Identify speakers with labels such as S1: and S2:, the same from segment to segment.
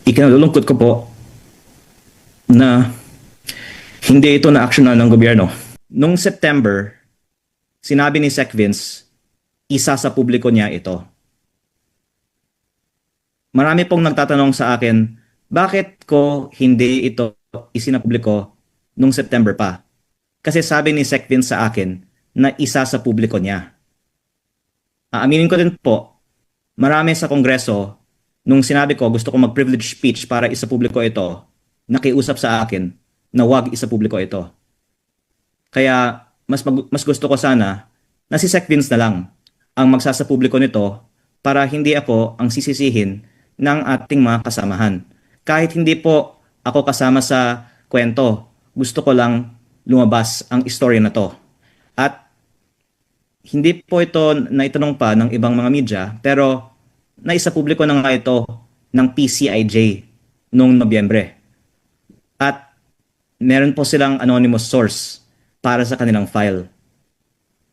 S1: Ikinalulungkot ko po na hindi ito na-actionan ng gobyerno. Noong September, sinabi ni Sec Vince, isa sa publiko niya ito. Marami pong nagtatanong sa akin, bakit ko hindi ito isinapubliko noong September pa? Kasi sabi ni Sec Vince sa akin na isa sa publiko niya. Aaminin ko din po, marami sa Kongreso, nung sinabi ko gusto ko mag-privilege speech para isa publiko ito, nakiusap sa akin na wag isa publiko ito. Kaya mas gusto ko sana na si Sec Vince na lang ang magsasapubliko nito para hindi ako ang sisisihin ng ating mga kasamahan. Kahit hindi po ako kasama sa kwento, gusto ko lang lumabas ang istorya na to. At hindi po ito naitanong pa ng ibang mga media, pero naisapubliko na nga ito ng PCIJ noong Nobyembre. At meron po silang anonymous source para sa kanilang file.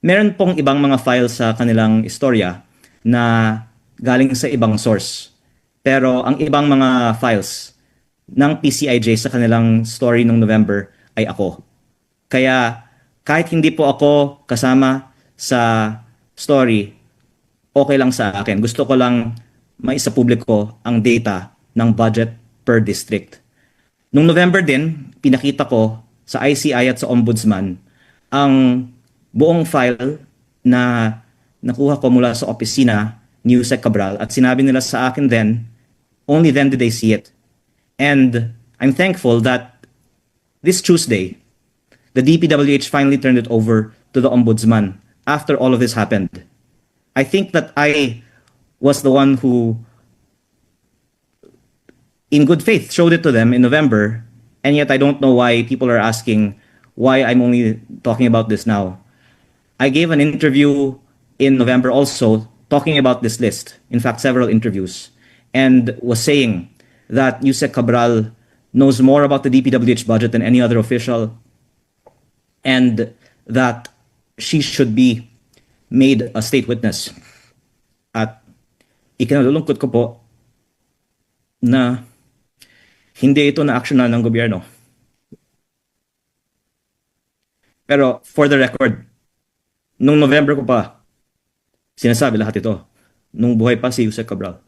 S1: Meron pong ibang mga files sa kanilang istorya na galing sa ibang source. Pero ang ibang mga files ng PCIJ sa kanilang story noong November ay ako. Kaya kahit hindi po ako kasama sa story, okay lang sa akin. Gusto ko lang maisapubliko ang data ng budget per district. Noong November din, pinakita ko sa ICI at sa Ombudsman ang buong file na nakuha ko mula sa opisina ni Yusek Cabral at sinabi nila sa akin then, only then did they see it. And I'm thankful that this Tuesday, the DPWH finally turned it over to the Ombudsman after all of this happened. I think that I was the one who, in good faith, showed it to them in November, and yet I don't know why people are asking why I'm only talking about this now. I gave an interview in November also talking about this list, in fact, several interviews, and was saying that Yusek Cabral knows more about the DPWH budget than any other official, and that she should be made a state witness. At ikinalulungkot ko po na hindi ito na-actionan ng gobyerno. Pero for the record, nung November ko pa, sinasabi lahat ito, nung buhay pa si Yusek Cabral.